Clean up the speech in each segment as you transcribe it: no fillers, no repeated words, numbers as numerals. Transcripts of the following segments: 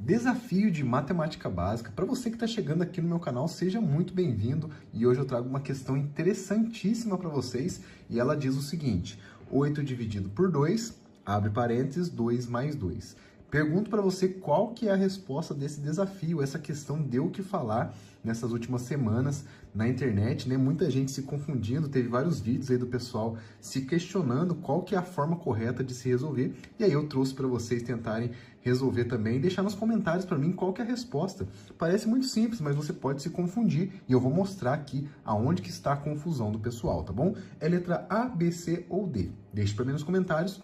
Desafio de matemática básica. Para você que está chegando aqui no meu canal, seja muito bem-vindo. E hoje eu trago uma questão interessantíssima para vocês. E ela diz o seguinte: 8 dividido por 2, abre parênteses, 2 mais 2. Pergunto para você qual que é a resposta desse desafio. Essa questão deu o que falar nessas últimas semanas na internet, né? Muita gente se confundindo, teve vários vídeos aí do pessoal se questionando qual que é a forma correta de se resolver. E aí eu trouxe para vocês tentarem resolver também e deixar nos comentários para mim qual que é a resposta. Parece muito simples, mas você pode se confundir e eu vou mostrar aqui aonde que está a confusão do pessoal, tá bom? É letra A, B, C ou D. Deixe para mim nos comentários.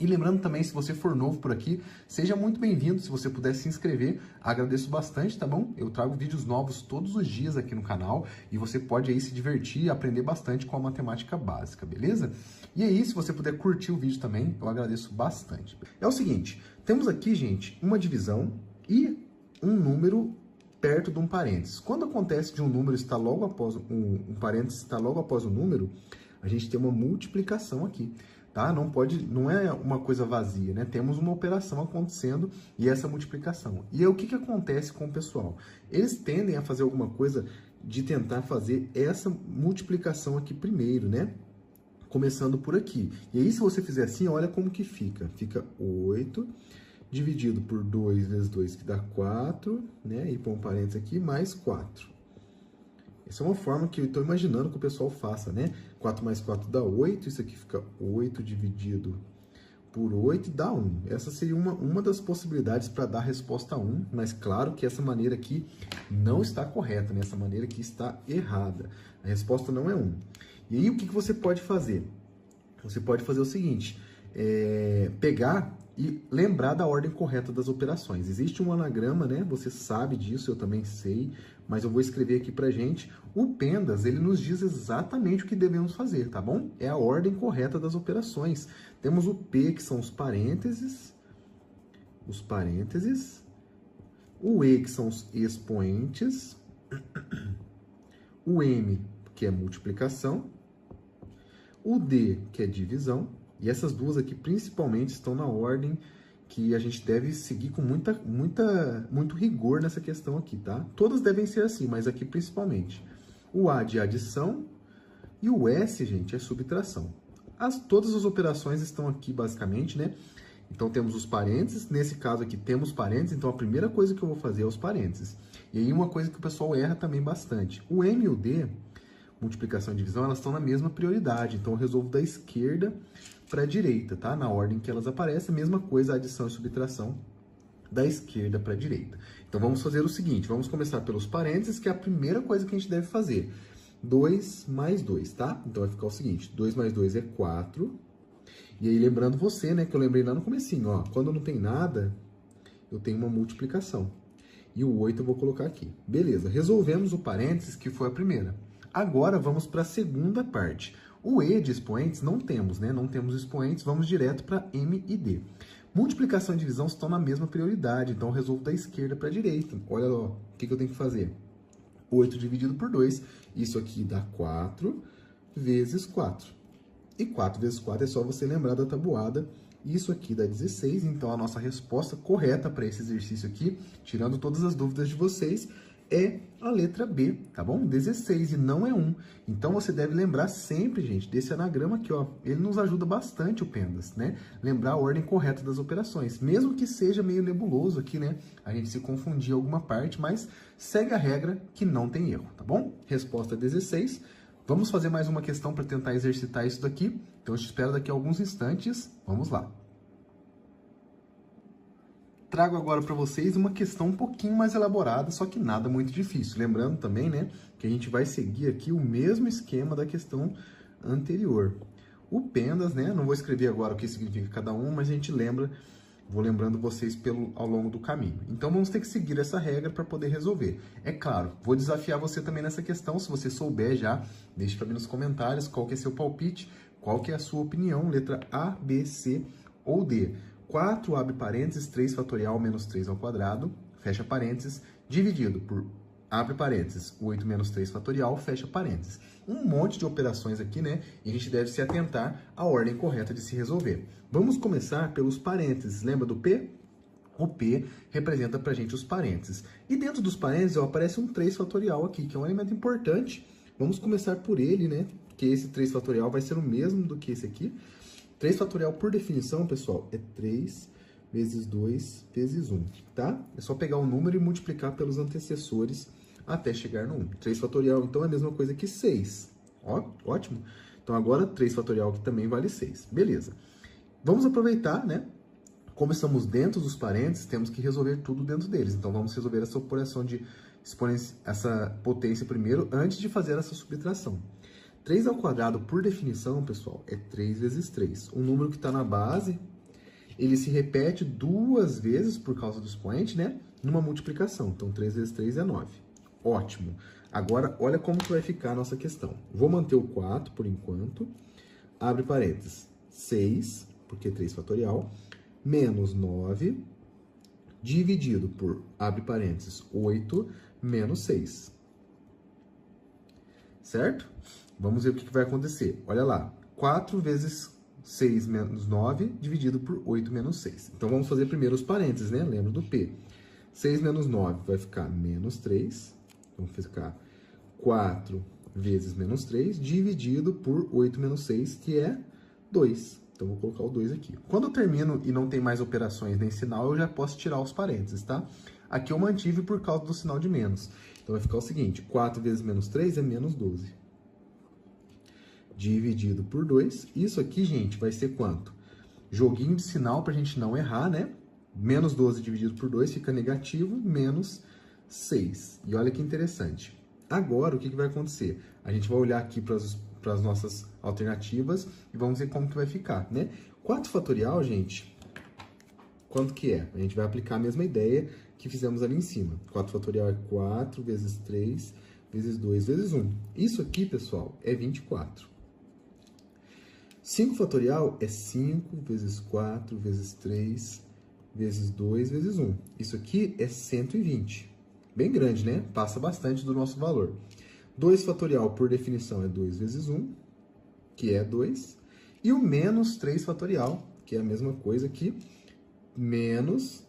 E lembrando também, se você for novo por aqui, seja muito bem-vindo. Se você puder se inscrever, agradeço bastante, tá bom? Eu trago vídeos novos todos os dias aqui no canal e você pode aí se divertir e aprender bastante com a matemática básica, beleza? E aí, se você puder curtir o vídeo também, eu agradeço bastante. É o seguinte, temos aqui, gente, uma divisão e um número perto de um parênteses. Quando acontece de um número estar logo após um parênteses estar logo após o número, a gente tem uma multiplicação aqui. Tá? Não é uma coisa vazia, né? Temos uma operação acontecendo e essa multiplicação. E aí, o que acontece com o pessoal? Eles tendem a fazer alguma coisa de tentar fazer essa multiplicação aqui primeiro, né? Começando por aqui. E aí, se você fizer assim, olha como que fica. Fica 8 dividido por 2 vezes 2, que dá 4, né? E põe um parênteses aqui, mais 4. Essa é uma forma que eu estou imaginando que o pessoal faça, né? 4 mais 4 dá 8, isso aqui fica 8 dividido por 8 dá 1. Essa seria uma das possibilidades para dar a resposta 1, mas claro que essa maneira aqui não está correta, né? Essa maneira aqui está errada. A resposta não é 1. E aí o que você pode fazer? Você pode fazer o seguinte, pegar e lembrar da ordem correta das operações. Existe um anagrama, né? Você sabe disso, eu também sei, mas eu vou escrever aqui pra gente. O Pendas, ele nos diz exatamente o que devemos fazer, tá bom? É a ordem correta das operações. Temos o P, que são os parênteses, o E, que são os expoentes, o M, que é multiplicação, o D, que é divisão, e essas duas aqui, principalmente, estão na ordem que a gente deve seguir com muito rigor nessa questão aqui, tá? Todas devem ser assim, mas aqui principalmente. O A de adição e o S, gente, é subtração. Todas as operações estão aqui, basicamente, né? Então, temos os parênteses. Nesse caso aqui, temos parênteses. Então, a primeira coisa que eu vou fazer é os parênteses. E aí, uma coisa que o pessoal erra também bastante. O M e o D, multiplicação e divisão, elas estão na mesma prioridade. Então, eu resolvo da esquerda para a direita, tá? Na ordem que elas aparecem, a mesma coisa, adição e subtração, da esquerda para a direita. Então, vamos fazer o seguinte, vamos começar pelos parênteses, que é a primeira coisa que a gente deve fazer. 2 mais 2, tá? Então, vai ficar o seguinte, 2 mais 2 é 4. E aí, lembrando você, né, que eu lembrei lá no comecinho, ó, quando não tem nada, eu tenho uma multiplicação. E o 8 eu vou colocar aqui. Beleza, resolvemos o parênteses, que foi a primeira. Agora, vamos para a segunda parte. O E de expoentes não temos, né? Não temos expoentes, vamos direto para M e D. Multiplicação e divisão estão na mesma prioridade, então eu resolvo da esquerda para a direita. Olha lá, o que eu tenho que fazer? 8 dividido por 2, isso aqui dá 4 vezes 4. E 4 vezes 4 é só você lembrar da tabuada. Isso aqui dá 16, então a nossa resposta correta para esse exercício aqui, tirando todas as dúvidas de vocês, é a letra B, tá bom? 16 e não é 1. Então, você deve lembrar sempre, gente, desse anagrama aqui, ó. Ele nos ajuda bastante, o Pendas, né? Lembrar a ordem correta das operações. Mesmo que seja meio nebuloso aqui, né? A gente se confundir em alguma parte, mas segue a regra que não tem erro, tá bom? Resposta 16. Vamos fazer mais uma questão para tentar exercitar isso daqui. Então, eu te espero daqui a alguns instantes. Vamos lá. Trago agora para vocês uma questão um pouquinho mais elaborada, só que nada muito difícil. Lembrando também, né, que a gente vai seguir aqui o mesmo esquema da questão anterior. O Pendas, né, não vou escrever agora o que significa cada um, mas a gente lembra, vou lembrando vocês ao longo do caminho. Então, vamos ter que seguir essa regra para poder resolver. É claro, vou desafiar você também nessa questão, se você souber já, deixe para mim nos comentários qual que é seu palpite, qual que é a sua opinião, letra A, B, C ou D. 4, abre parênteses, 3 fatorial menos 3 ao quadrado, fecha parênteses, dividido por, abre parênteses, 8 menos 3 fatorial, fecha parênteses. Um monte de operações aqui, né? E a gente deve se atentar à ordem correta de se resolver. Vamos começar pelos parênteses. Lembra do P? O P representa para a gente os parênteses. E dentro dos parênteses, ó, aparece um 3 fatorial aqui, que é um elemento importante. Vamos começar por ele, né? Que esse 3 fatorial vai ser o mesmo do que esse aqui. 3 fatorial, por definição, pessoal, é 3 vezes 2 vezes 1, tá? É só pegar o número e multiplicar pelos antecessores até chegar no 1. 3 fatorial, então, é a mesma coisa que 6. Ó, ótimo. Então, agora, 3 fatorial que também vale 6. Beleza. Vamos aproveitar, né? Como estamos dentro dos parênteses, temos que resolver tudo dentro deles. Então, vamos resolver essa operação de essa potência primeiro, antes de fazer essa subtração. 3 ao quadrado, por definição, pessoal, é 3 vezes 3. O número que está na base, ele se repete 2 vezes por causa do expoente, né? Numa multiplicação. Então, 3 vezes 3 é 9. Ótimo. Agora, olha como que vai ficar a nossa questão. Vou manter o 4 por enquanto. Abre parênteses. 6, porque 3 fatorial, menos 9, dividido por, abre parênteses, 8, menos 6. Certo? Vamos ver o que vai acontecer. Olha lá. 4 vezes 6 menos 9, dividido por 8 menos 6. Então, vamos fazer primeiro os parênteses, né? Lembra do P. 6 menos 9 vai ficar menos 3. Vamos ficar 4 vezes menos 3, dividido por 8 menos 6, que é 2. Então, vou colocar o 2 aqui. Quando eu termino e não tem mais operações nem sinal, eu já posso tirar os parênteses, tá? Aqui eu mantive por causa do sinal de menos. Então, vai ficar o seguinte, 4 vezes menos 3 é menos 12. Dividido por 2. Isso aqui, gente, vai ser quanto? Joguinho de sinal para a gente não errar, né? Menos 12 dividido por 2 fica negativo, menos 6. E olha que interessante. Agora, o que vai acontecer? A gente vai olhar aqui para as nossas alternativas e vamos ver como que vai ficar, né? 4 fatorial, gente, quanto que é? A gente vai aplicar a mesma ideia que fizemos ali em cima. 4 fatorial é 4 vezes 3 vezes 2 vezes 1. Isso aqui, pessoal, é 24. 5 fatorial é 5 vezes 4 vezes 3 vezes 2 vezes 1. Isso aqui é 120. Bem grande, né? Passa bastante do nosso valor. 2 fatorial, por definição, é 2 vezes 1, que é 2. E o menos 3 fatorial, que é a mesma coisa aqui, menos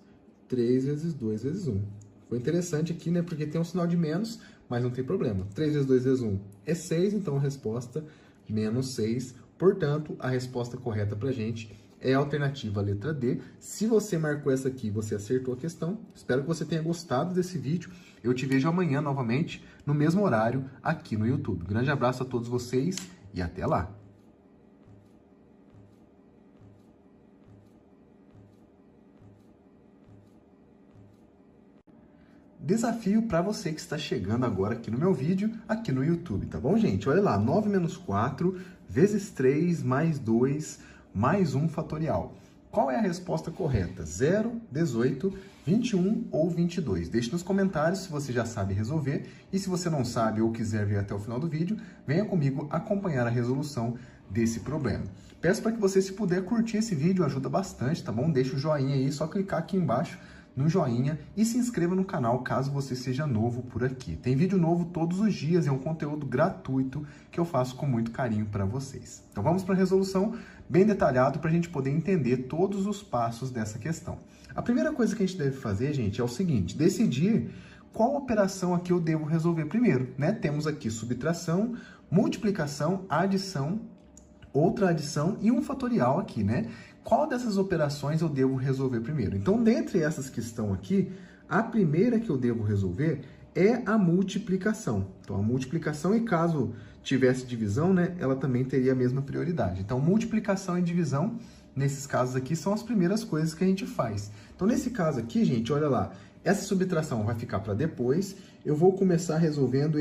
3 vezes 2 vezes 1. Foi interessante aqui, né? Porque tem um sinal de menos, mas não tem problema. 3 vezes 2 vezes 1 é 6, então a resposta menos 6. Portanto, a resposta correta para a gente é a alternativa letra D. Se você marcou essa aqui, você acertou a questão. Espero que você tenha gostado desse vídeo. Eu te vejo amanhã novamente, no mesmo horário, aqui no YouTube. Grande abraço a todos vocês e até lá! Desafio para você que está chegando agora aqui no meu vídeo, aqui no YouTube, tá bom, gente? Olha lá, 9 menos 4 vezes 3 mais 2 mais 1 fatorial. Qual é a resposta correta? 0, 18, 21 ou 22? Deixe nos comentários se você já sabe resolver e se você não sabe ou quiser ver até o final do vídeo, venha comigo acompanhar a resolução desse problema. Peço para que você, se puder, curtir esse vídeo, ajuda bastante, tá bom? Deixa o joinha aí, só clicar aqui embaixo no joinha e se inscreva no canal caso você seja novo por aqui. Tem vídeo novo todos os dias, é um conteúdo gratuito que eu faço com muito carinho para vocês. Então vamos para a resolução bem detalhado para a gente poder entender todos os passos dessa questão. A primeira coisa que a gente deve fazer, gente, é o seguinte: decidir qual operação aqui eu devo resolver primeiro, né? Temos aqui subtração, multiplicação, adição, outra adição e um fatorial aqui, né? Qual dessas operações eu devo resolver primeiro? Então, dentre essas que estão aqui, a primeira que eu devo resolver é a multiplicação. Então, a multiplicação, e caso tivesse divisão, né, ela também teria a mesma prioridade. Então, multiplicação e divisão, nesses casos aqui, são as primeiras coisas que a gente faz. Então, nesse caso aqui, gente, olha lá, essa subtração vai ficar para depois. Eu vou começar resolvendo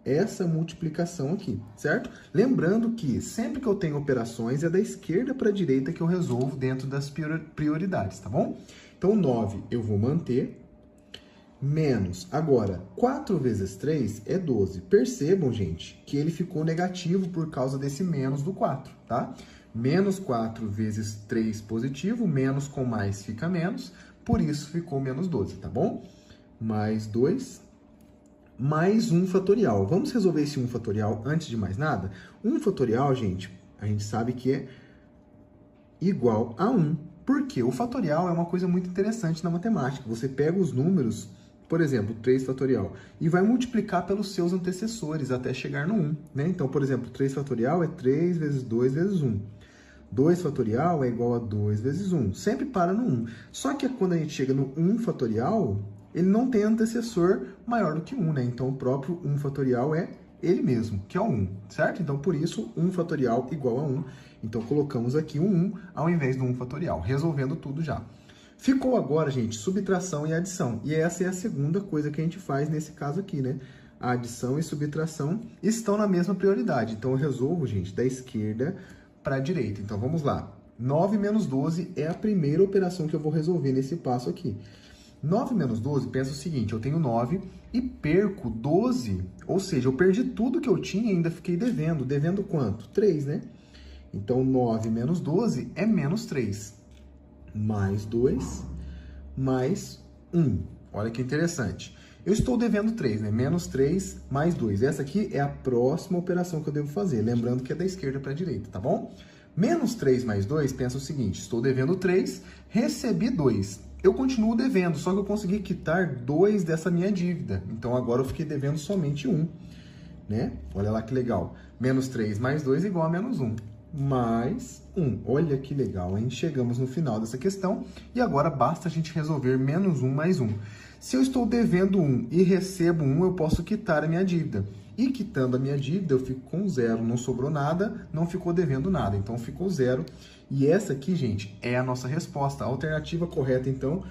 essa multiplicação aqui, certo? Lembrando que sempre que eu tenho operações, é da esquerda para a direita que eu resolvo dentro das prioridades, tá bom? Então, 9 eu vou manter, menos, agora, 4 vezes 3 é 12. Percebam, gente, que ele ficou negativo por causa desse menos do 4, tá? Menos 4 vezes 3 positivo, menos com mais fica menos, por isso ficou menos 12, tá bom? Mais 2... mais 1 fatorial. Vamos resolver esse 1 fatorial antes de mais nada? 1 fatorial, gente, a gente sabe que é igual a 1. Por quê? O fatorial é uma coisa muito interessante na matemática. Você pega os números, por exemplo, 3 fatorial, e vai multiplicar pelos seus antecessores até chegar no 1, né? Então, por exemplo, 3 fatorial é 3 vezes 2 vezes 1. 2 fatorial é igual a 2 vezes 1. Sempre para no 1. Só que quando a gente chega no 1 fatorial, ele não tem antecessor maior do que 1, né? Então, o próprio 1 fatorial é ele mesmo, que é o 1, certo? Então, por isso, 1 fatorial igual a 1. Então, colocamos aqui o 1 ao invés do 1 fatorial, resolvendo tudo já. Ficou agora, gente, subtração e adição. E essa é a segunda coisa que a gente faz nesse caso aqui, né? A adição e subtração estão na mesma prioridade. Então, eu resolvo, gente, da esquerda para a direita. Então, vamos lá. 9 menos 12 é a primeira operação que eu vou resolver nesse passo aqui. 9 menos 12, pensa o seguinte, eu tenho 9 e perco 12, ou seja, eu perdi tudo que eu tinha e ainda fiquei devendo. Devendo quanto? 3, né? Então, 9 menos 12 é menos 3. Mais 2, mais 1. Olha que interessante. Eu estou devendo 3, né? Menos 3, mais 2. Essa aqui é a próxima operação que eu devo fazer. Lembrando que é da esquerda para a direita, tá bom? Menos 3 mais 2, pensa o seguinte. Estou devendo 3, recebi 2. Eu continuo devendo, só que eu consegui quitar 2 dessa minha dívida. Então, agora eu fiquei devendo somente 1, né? Olha lá que legal. Menos 3 mais 2 igual a menos 1. Mais 1. Olha que legal, hein? Chegamos no final dessa questão e agora basta a gente resolver menos 1 mais 1. Se eu estou devendo 1 e recebo 1, eu posso quitar a minha dívida. E quitando a minha dívida, eu fico com 0. Não sobrou nada, não ficou devendo nada. Então, ficou 0. E essa aqui, gente, é a nossa resposta. A alternativa correta, então,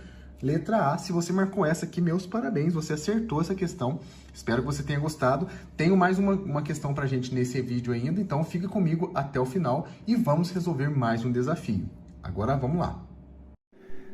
letra A. Se você marcou essa aqui, meus parabéns. Você acertou essa questão. Espero que você tenha gostado. Tenho mais uma questão pra gente nesse vídeo ainda. Então, fica comigo até o final e vamos resolver mais um desafio. Agora, vamos lá.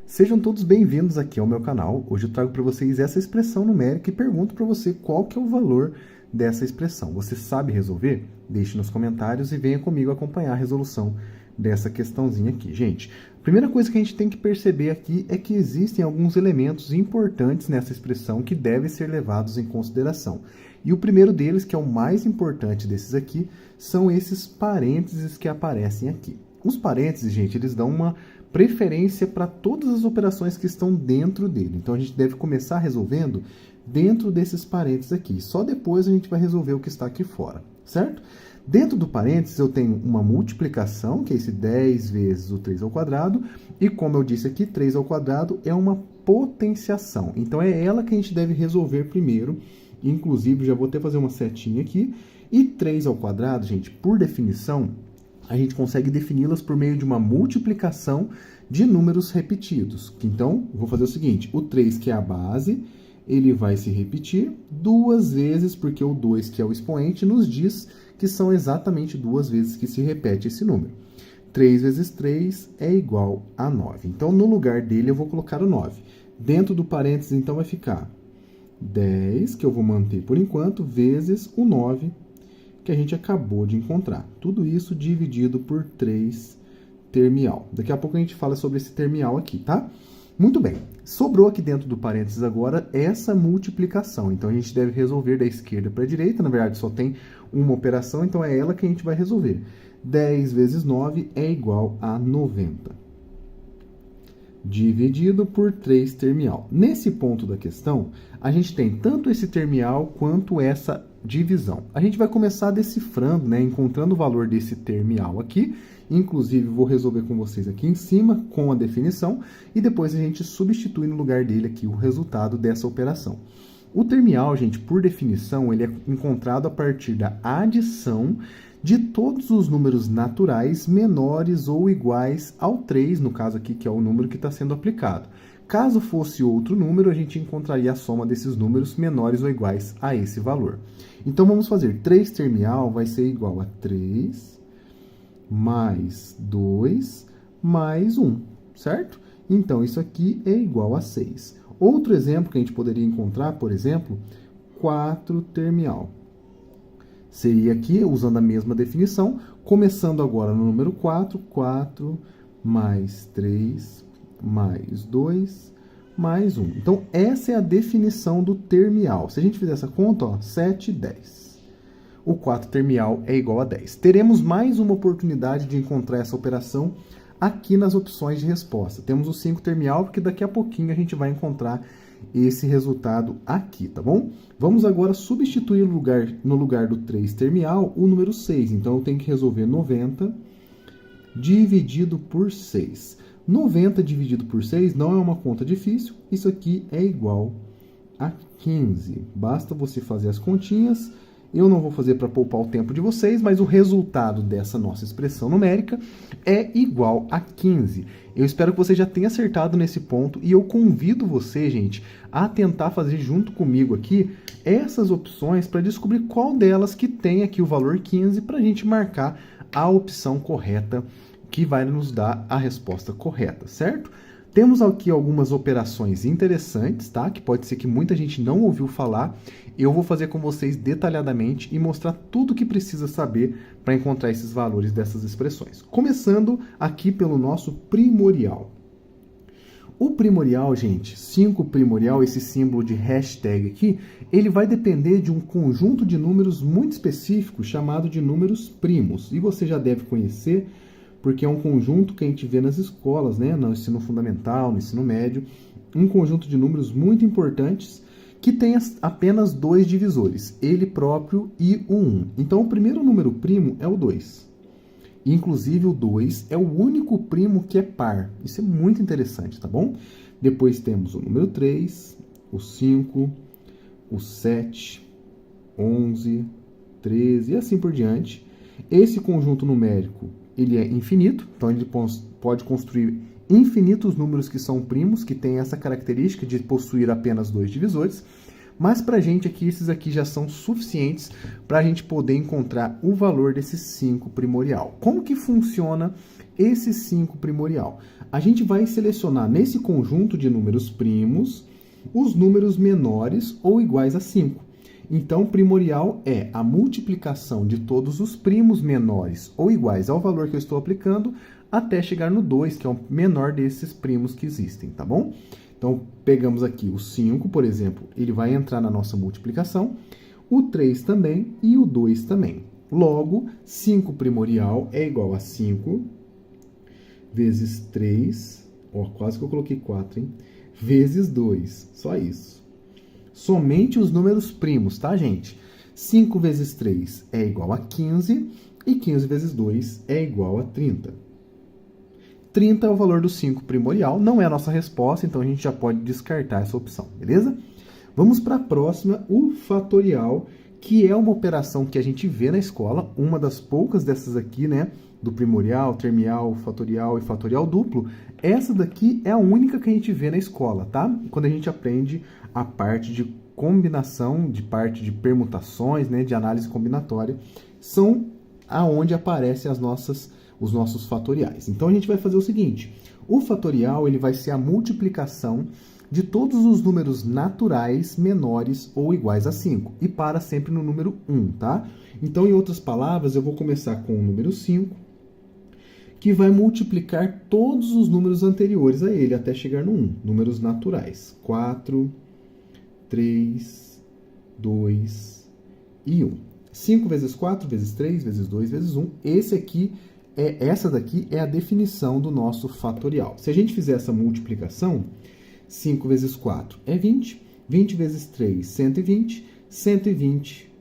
Sejam todos bem-vindos aqui ao meu canal. Hoje eu trago para vocês essa expressão numérica e pergunto para você qual que é o valor dessa expressão. Você sabe resolver? Deixe nos comentários e venha comigo acompanhar a resolução dessa questãozinha aqui. Gente, a primeira coisa que a gente tem que perceber aqui é que existem alguns elementos importantes nessa expressão que devem ser levados em consideração. E o primeiro deles, que é o mais importante desses aqui, são esses parênteses que aparecem aqui. Os parênteses, gente, eles dão uma preferência para todas as operações que estão dentro dele. Então, a gente deve começar resolvendo dentro desses parênteses aqui. Só depois a gente vai resolver o que está aqui fora, certo? Dentro do parênteses, eu tenho uma multiplicação, que é esse 10 vezes o 3 ao quadrado, e como eu disse aqui, 3 ao quadrado é uma potenciação. Então, é ela que a gente deve resolver primeiro. Inclusive, já vou até fazer uma setinha aqui. E 3 ao quadrado, gente, por definição, a gente consegue defini-las por meio de uma multiplicação de números repetidos. Então, vou fazer o seguinte, o 3, que é a base, ele vai se repetir 2 vezes, porque o 2, que é o expoente, nos diz que são exatamente 2 vezes que se repete esse número. 3 vezes 3 é igual a 9. Então, no lugar dele, eu vou colocar o 9. Dentro do parênteses, então, vai ficar 10, que eu vou manter por enquanto, vezes o 9, que a gente acabou de encontrar. Tudo isso dividido por 3 termial. Daqui a pouco a gente fala sobre esse termial aqui, tá? Muito bem. Sobrou aqui dentro do parênteses agora essa multiplicação. Então, a gente deve resolver da esquerda para a direita. Na verdade, só tem uma operação, então é ela que a gente vai resolver. 10 vezes 9 é igual a 90. Dividido por 3 termial. Nesse ponto da questão, a gente tem tanto esse termial quanto essa divisão. A gente vai começar decifrando, né, encontrando o valor desse termial aqui. Inclusive, vou resolver com vocês aqui em cima, com a definição, e depois a gente substitui no lugar dele aqui o resultado dessa operação. O termial, gente, por definição, ele é encontrado a partir da adição de todos os números naturais menores ou iguais ao 3, no caso aqui, que é o número que está sendo aplicado. Caso fosse outro número, a gente encontraria a soma desses números menores ou iguais a esse valor. Então, vamos fazer 3 termial vai ser igual a 3 mais 2 mais 1, certo? Então, isso aqui é igual a 6. Outro exemplo que a gente poderia encontrar, por exemplo, 4 termial. Seria aqui, usando a mesma definição, começando agora no número 4, 4 mais 3 mais 2 mais 1. Então, essa é a definição do termial. Se a gente fizer essa conta, ó, 7, 10. O 4 termial é igual a 10. Teremos mais uma oportunidade de encontrar essa operação aqui nas opções de resposta. Temos o 5 termial, porque daqui a pouquinho a gente vai encontrar esse resultado aqui, tá bom? Vamos agora substituir no lugar do 3 termial o número 6. Então, eu tenho que resolver 90 dividido por 6. 90 dividido por 6 não é uma conta difícil. Isso aqui é igual a 15. Basta você fazer as continhas. Eu não vou fazer para poupar o tempo de vocês, mas o resultado dessa nossa expressão numérica é igual a 15. Eu espero que você já tenha acertado nesse ponto e eu convido você, gente, a tentar fazer junto comigo aqui essas opções para descobrir qual delas que tem aqui o valor 15 para a gente marcar a opção correta que vai nos dar a resposta correta, certo? Temos aqui algumas operações interessantes, tá? Que pode ser que muita gente não ouviu falar. Eu vou fazer com vocês detalhadamente e mostrar tudo o que precisa saber para encontrar esses valores dessas expressões. Começando aqui pelo nosso primorial. O primorial, gente, 5 primorial, esse símbolo de hashtag aqui, ele vai depender de um conjunto de números muito específico chamado de números primos. E você já deve conhecer, porque é um conjunto que a gente vê nas escolas, né, no ensino fundamental, no ensino médio, um conjunto de números muito importantes que tem apenas 2 divisores, ele próprio e o 1. Então, o primeiro número primo é o 2. Inclusive, o 2 é o único primo que é par. Isso é muito interessante, tá bom? Depois temos o número 3, o 5, o 7, 11, 13 e assim por diante. Esse conjunto numérico ele é infinito, então ele pode construir infinitos números que são primos, que têm essa característica de possuir apenas 2 divisores, mas para a gente aqui, esses aqui já são suficientes para a gente poder encontrar o valor desse 5 primorial. Como que funciona esse 5 primorial? A gente vai selecionar nesse conjunto de números primos os números menores ou iguais a 5. Então, primorial é a multiplicação de todos os primos menores ou iguais ao valor que eu estou aplicando até chegar no 2, que é o menor desses primos que existem, tá bom? Então, pegamos aqui o 5, por exemplo, ele vai entrar na nossa multiplicação, o 3 também e o 2 também. Logo, 5 primorial é igual a 5 vezes 3, ó, quase que eu coloquei 4, hein? Vezes 2, só isso. Somente os números primos, tá, gente? 5 vezes 3 é igual a 15 e 15 vezes 2 é igual a 30. 30 é o valor do 5 primorial, não é a nossa resposta, então a gente já pode descartar essa opção, beleza? Vamos para a próxima, o fatorial, que é uma operação que a gente vê na escola, uma das poucas dessas aqui, né? Do primorial, termial, fatorial e fatorial duplo. Essa daqui é a única que a gente vê na escola, tá? Quando a gente aprende a parte de combinação, de parte de permutações, né? De análise combinatória, são aonde aparecem os nossos fatoriais. Então, a gente vai fazer o seguinte, o fatorial ele vai ser a multiplicação de todos os números naturais menores ou iguais a 5, e para sempre no número 1, tá? Então, em outras palavras, eu vou começar com o número 5, que vai multiplicar todos os números anteriores a ele, até chegar no 1, números naturais. 4, 3, 2 e 1. 5 vezes 4, vezes 3, vezes 2, vezes 1. Essa daqui é a definição do nosso fatorial. Se a gente fizer essa multiplicação, 5 vezes 4 é 20, 20 vezes 3, 120, 120,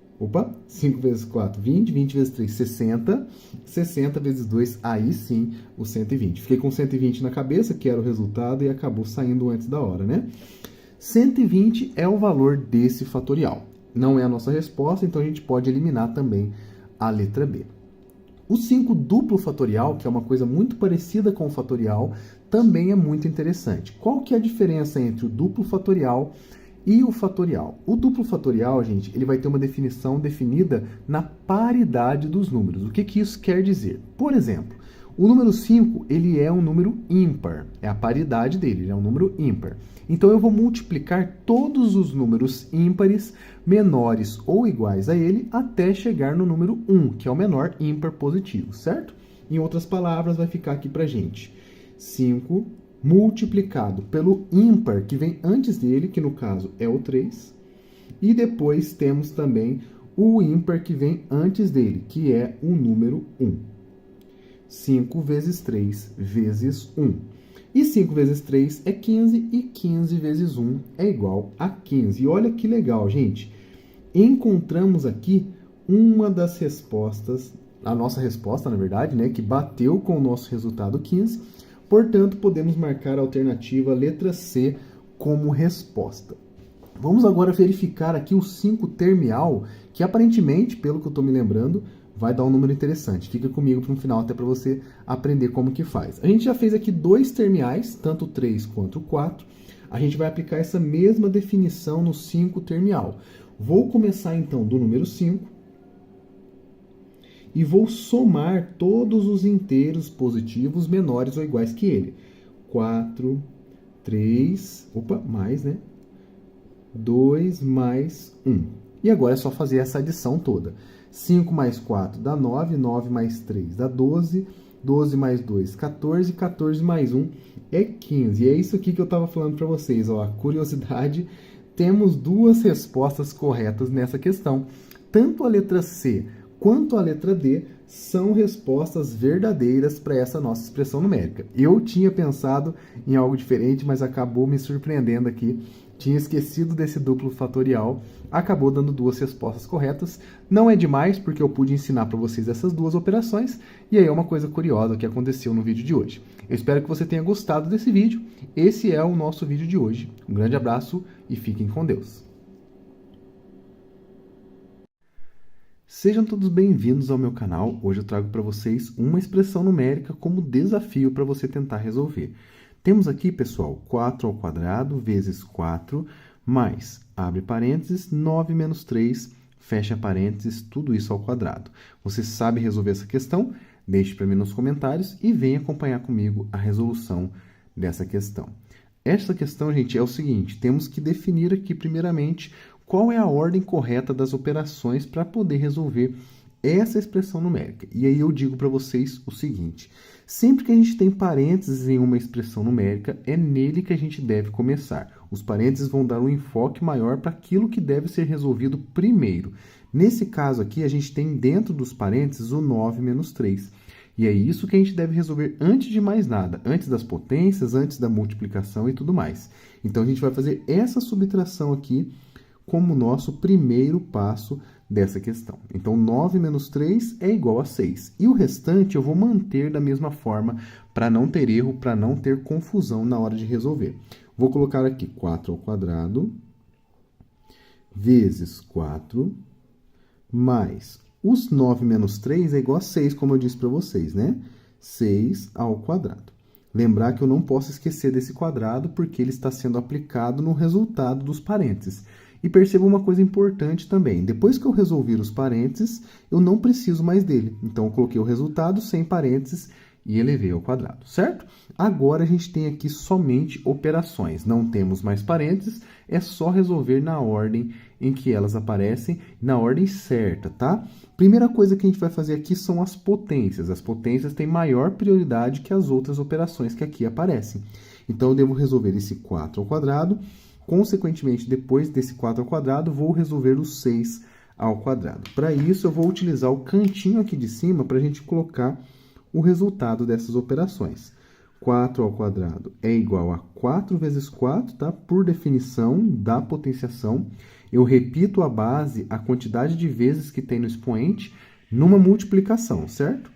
5 vezes 4, 20, 20 vezes 3, 60, 60 vezes 2, aí sim, o 120. Fiquei com 120 na cabeça, que era o resultado, e acabou saindo antes da hora, né? 120 é o valor desse fatorial. Não é a nossa resposta, então a gente pode eliminar também a letra B. O 5 duplo fatorial, que é uma coisa muito parecida com o fatorial, também é muito interessante. Qual que é a diferença entre o duplo fatorial e o fatorial? O duplo fatorial, gente, ele vai ter uma definição definida na paridade dos números. O que que isso quer dizer? Por exemplo, o número 5, ele é um número ímpar. É a paridade dele, ele é um número ímpar. Então, eu vou multiplicar todos os números ímpares menores ou iguais a ele até chegar no número 1, que é o menor ímpar positivo, certo? Em outras palavras, vai ficar aqui pra gente 5 multiplicado pelo ímpar que vem antes dele, que no caso é o 3, e depois temos também o ímpar que vem antes dele, que é o número 1. 5 vezes 3 vezes 1. E 5 vezes 3 é 15, e 15 vezes 1 é igual a 15. E olha que legal, gente. Encontramos aqui uma das respostas, a nossa resposta, na verdade, né, que bateu com o nosso resultado 15. Portanto, podemos marcar a alternativa letra C como resposta. Vamos agora verificar aqui o 5 termial, que aparentemente, pelo que eu estou me lembrando, vai dar um número interessante. Fica comigo para um final, até para você aprender como que faz. A gente já fez aqui 2 termiais, tanto o 3 quanto o 4. A gente vai aplicar essa mesma definição no 5 termial. Vou começar então do número 5 e vou somar todos os inteiros positivos menores ou iguais que ele. 4, 3, mais, né? 2 mais 1. E agora é só fazer essa adição toda. 5 mais 4 dá 9, 9 mais 3 dá 12, 12 mais 2, 14, 14 mais 1 é 15. E é isso aqui que eu estava falando para vocês, ó, a curiosidade, temos 2 respostas corretas nessa questão. Tanto a letra C quanto a letra D são respostas verdadeiras para essa nossa expressão numérica. Eu tinha pensado em algo diferente, mas acabou me surpreendendo aqui. Tinha esquecido desse duplo fatorial, acabou dando 2 respostas corretas. Não é demais, porque eu pude ensinar para vocês essas 2 operações, e aí é uma coisa curiosa que aconteceu no vídeo de hoje. Eu espero que você tenha gostado desse vídeo. Esse é o nosso vídeo de hoje. Um grande abraço e fiquem com Deus. Sejam todos bem-vindos ao meu canal. Hoje eu trago para vocês uma expressão numérica como desafio para você tentar resolver. Temos aqui, pessoal, 4 ao quadrado vezes 4, mais, abre parênteses, 9 menos 3, fecha parênteses, tudo isso ao quadrado. Você sabe resolver essa questão? Deixe para mim nos comentários e venha acompanhar comigo a resolução dessa questão. Essa questão, gente, é o seguinte, temos que definir aqui, primeiramente, qual é a ordem correta das operações para poder resolver essa expressão numérica. E aí eu digo para vocês o seguinte, sempre que a gente tem parênteses em uma expressão numérica, é nele que a gente deve começar. Os parênteses vão dar um enfoque maior para aquilo que deve ser resolvido primeiro. Nesse caso aqui, a gente tem dentro dos parênteses o 9 menos 3. E é isso que a gente deve resolver antes de mais nada, antes das potências, antes da multiplicação e tudo mais. Então, a gente vai fazer essa subtração aqui como nosso primeiro passo dessa questão. Então, 9 menos 3 é igual a 6. E o restante eu vou manter da mesma forma para não ter erro, para não ter confusão na hora de resolver. Vou colocar aqui 4 ao quadrado vezes 4 mais os 9 menos 3 é igual a 6, como eu disse para vocês, né? 6 ao quadrado. Lembrar que eu não posso esquecer desse quadrado porque ele está sendo aplicado no resultado dos parênteses. E perceba uma coisa importante também. Depois que eu resolver os parênteses, eu não preciso mais dele. Então, eu coloquei o resultado sem parênteses e elevei ao quadrado, certo? Agora, a gente tem aqui somente operações. Não temos mais parênteses, é só resolver na ordem em que elas aparecem, na ordem certa, tá? Primeira coisa que a gente vai fazer aqui são as potências. As potências têm maior prioridade que as outras operações que aqui aparecem. Então, eu devo resolver esse 4 ao quadrado. Consequentemente, depois desse 4 ao quadrado, vou resolver o 6 ao quadrado. Para isso, eu vou utilizar o cantinho aqui de cima para a gente colocar o resultado dessas operações. 4 ao quadrado é igual a 4 vezes 4, tá? Por definição da potenciação. Eu repito a base, a quantidade de vezes que tem no expoente, numa multiplicação, certo?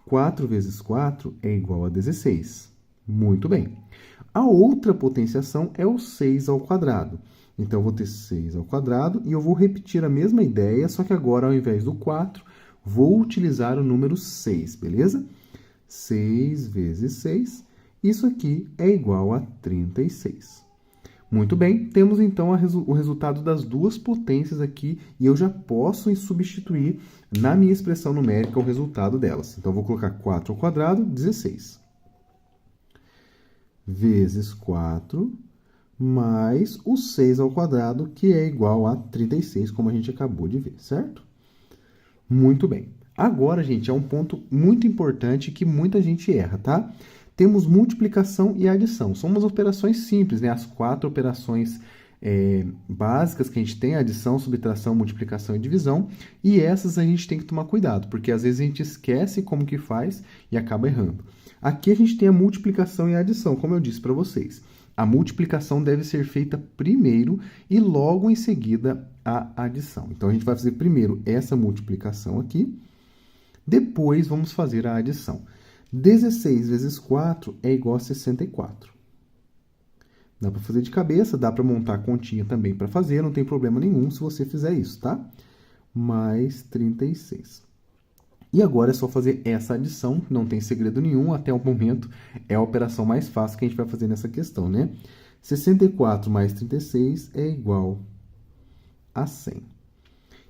4 vezes 4 é igual a 16. Muito bem. A outra potenciação é o 6 ao quadrado. Então, eu vou ter 6 ao quadrado e eu vou repetir a mesma ideia, só que agora, ao invés do 4, vou utilizar o número 6, beleza? 6 vezes 6, isso aqui é igual a 36. Muito bem, temos então o resultado das 2 potências aqui e eu já posso substituir na minha expressão numérica o resultado delas. Então, eu vou colocar 4 ao quadrado, 16. Vezes 4, mais o 6 ao quadrado, que é igual a 36, como a gente acabou de ver, certo? Muito bem. Agora, gente, é um ponto muito importante que muita gente erra, tá? Temos multiplicação e adição. São umas operações simples, né? As 4 operações básicas que a gente tem, adição, subtração, multiplicação e divisão, e essas a gente tem que tomar cuidado, porque às vezes a gente esquece como que faz e acaba errando. Aqui a gente tem a multiplicação e a adição, como eu disse para vocês. A multiplicação deve ser feita primeiro e logo em seguida a adição. Então, a gente vai fazer primeiro essa multiplicação aqui, depois vamos fazer a adição. 16 vezes 4 é igual a 64. Dá para fazer de cabeça, dá para montar a continha também para fazer, não tem problema nenhum se você fizer isso, tá? Mais 36. E agora é só fazer essa adição, não tem segredo nenhum, até o momento é a operação mais fácil que a gente vai fazer nessa questão, né? 64 mais 36 é igual a 100.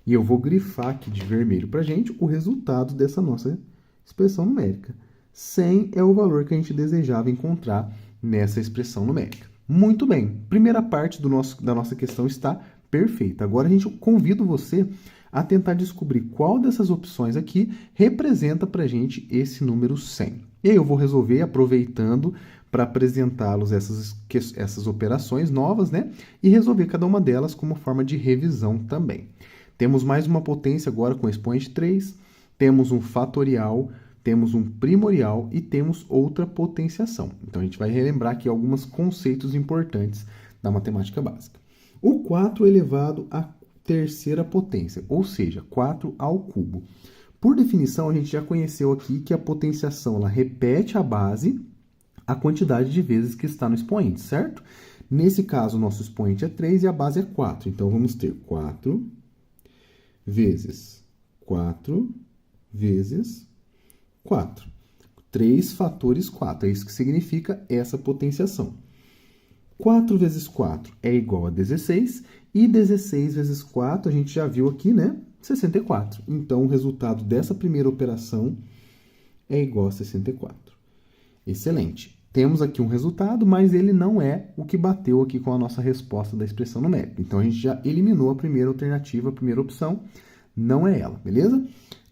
E eu vou grifar aqui de vermelho para a gente o resultado dessa nossa expressão numérica. 100 é o valor que a gente desejava encontrar nessa expressão numérica. Muito bem, primeira parte da nossa questão está perfeita. Agora, eu convido você a tentar descobrir qual dessas opções aqui representa para a gente esse número 100. E aí eu vou resolver aproveitando para apresentá-los essas operações novas, né? E resolver cada uma delas como forma de revisão também. Temos mais uma potência agora com expoente 3, temos um fatorial, temos um primorial e temos outra potenciação. Então, a gente vai relembrar aqui alguns conceitos importantes da matemática básica. O 4 elevado à terceira potência, ou seja, 4 ao cubo. Por definição, a gente já conheceu aqui que a potenciação ela repete a base a quantidade de vezes que está no expoente, certo? Nesse caso, o nosso expoente é 3 e a base é 4. Então, vamos ter 4 vezes 4 vezes 4. 3 fatores 4. É isso que significa essa potenciação. 4 vezes 4 é igual a 16. E 16 vezes 4, a gente já viu aqui, né? 64. Então, o resultado dessa primeira operação é igual a 64. Excelente. Temos aqui um resultado, mas ele não é o que bateu aqui com a nossa resposta da expressão numérica. Então, a gente já eliminou a primeira alternativa, a primeira opção. Não é ela, beleza?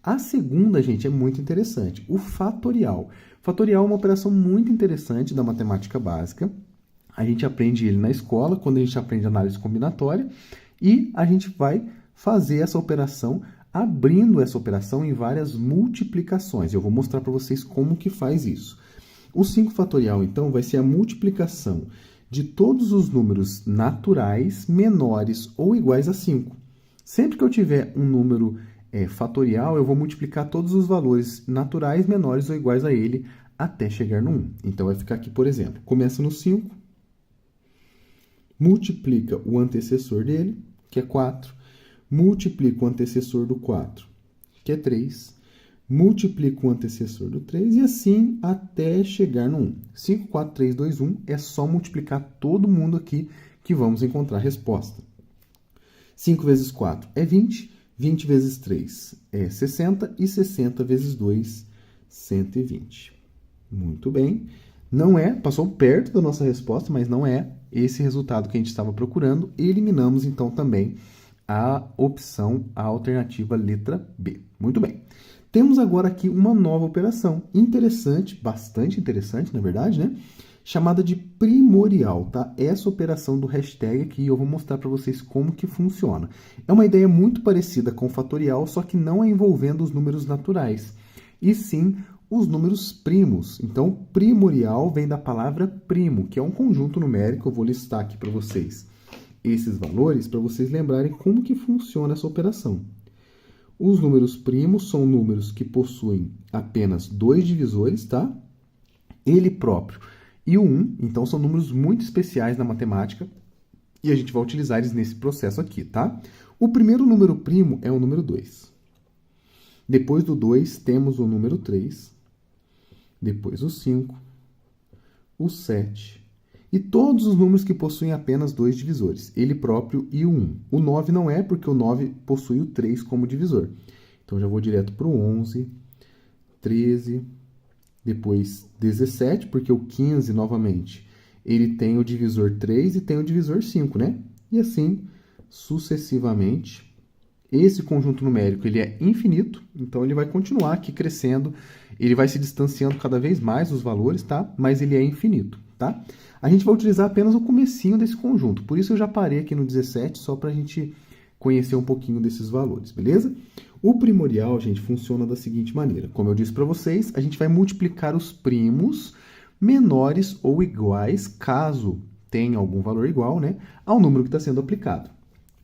A segunda, gente, é muito interessante. O fatorial. Fatorial é uma operação muito interessante da matemática básica. A gente aprende ele na escola, quando a gente aprende análise combinatória, e a gente vai fazer essa operação, abrindo essa operação em várias multiplicações. Eu vou mostrar para vocês como que faz isso. O 5 fatorial, então, vai ser a multiplicação de todos os números naturais menores ou iguais a 5. Sempre que eu tiver um número fatorial, eu vou multiplicar todos os valores naturais menores ou iguais a ele até chegar no 1. Então, vai ficar aqui, por exemplo, começa no 5, multiplica o antecessor dele, que é 4, multiplica o antecessor do 4, que é 3, multiplica o antecessor do 3 e assim até chegar no 1. 5, 4, 3, 2, 1 é só multiplicar todo mundo aqui que vamos encontrar a resposta. 5 vezes 4 é 20, 20 vezes 3 é 60 e 60 vezes 2, 120. Muito bem. Não é, passou perto da nossa resposta, mas não é esse resultado que a gente estava procurando. Eliminamos, então, também a opção, a alternativa letra B. Muito bem. Temos agora aqui uma nova operação interessante, bastante interessante, na verdade, né? Chamada de primorial, tá? Essa operação do hashtag aqui eu vou mostrar para vocês como que funciona. É uma ideia muito parecida com o fatorial, só que não é envolvendo os números naturais, e sim os números primos. Então, primorial vem da palavra primo, que é um conjunto numérico. Eu vou listar aqui para vocês esses valores, para vocês lembrarem como que funciona essa operação. Os números primos são números que possuem apenas 2 divisores, tá? Ele próprio e o 1, então são números muito especiais na matemática, e a gente vai utilizar eles nesse processo aqui, tá? O primeiro número primo é o número 2. Depois do 2, temos o número 3. Depois o 5, o 7, e todos os números que possuem apenas 2 divisores, ele próprio e o 1. O 9 não é, porque o 9 possui o 3 como divisor. Então, já vou direto para o 11, 13, depois 17, porque o 15, novamente, ele tem o divisor 3 e tem o divisor 5, né? E assim, sucessivamente. Esse conjunto numérico ele é infinito, então ele vai continuar aqui crescendo, ele vai se distanciando cada vez mais dos valores, tá? Mas ele é infinito. tá? A gente vai utilizar apenas o comecinho desse conjunto, por isso eu já parei aqui no 17, só para a gente conhecer um pouquinho desses valores, beleza? O primorial, gente, funciona da seguinte maneira. Como eu disse para vocês, a gente vai multiplicar os primos menores ou iguais, caso tenha algum valor igual, né, ao número que está sendo aplicado.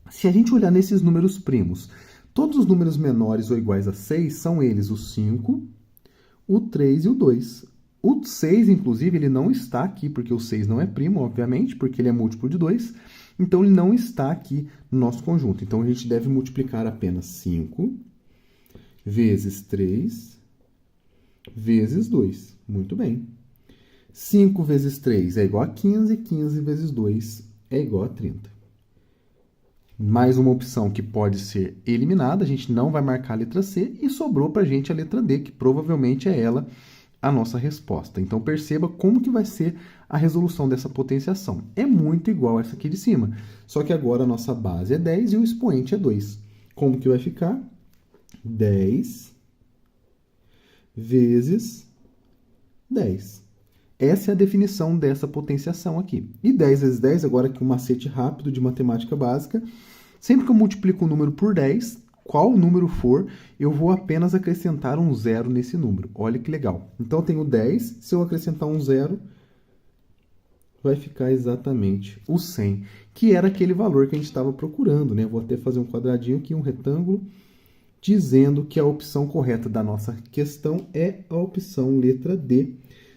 Se a gente olhar nesses números primos, todos os números menores ou iguais a 6 são eles o 5, o 3 e o 2. O 6, inclusive, ele não está aqui, porque o 6 não é primo, obviamente, porque ele é múltiplo de 2. Então, ele não está aqui no nosso conjunto. Então, a gente deve multiplicar apenas 5 vezes 3 vezes 2. Muito bem. 5 vezes 3 é igual a 15, 15 vezes 2 é igual a 30. Mais uma opção que pode ser eliminada, a gente não vai marcar a letra C, e sobrou para a gente a letra D, que provavelmente é ela a nossa resposta. Então, perceba como que vai ser a resolução dessa potenciação. É muito igual a essa aqui de cima, só que agora a nossa base é 10 e o expoente é 2. Como que vai ficar? 10 vezes 10. Essa é a definição dessa potenciação aqui. E 10 vezes 10, agora aqui um macete rápido de matemática básica, sempre que eu multiplico um número por 10, qual número for, eu vou apenas acrescentar um zero nesse número. Olha que legal. Então, eu tenho 10, se eu acrescentar um zero, vai ficar exatamente o 100, que era aquele valor que a gente estava procurando, né? Vou até fazer um quadradinho aqui, um retângulo, dizendo que a opção correta da nossa questão é a opção letra D.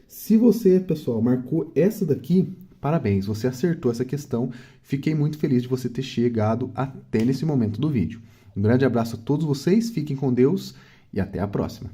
Se você, pessoal, marcou essa daqui, parabéns, você acertou essa questão. Fiquei muito feliz de você ter chegado até nesse momento do vídeo. Um grande abraço a todos vocês, fiquem com Deus e até a próxima.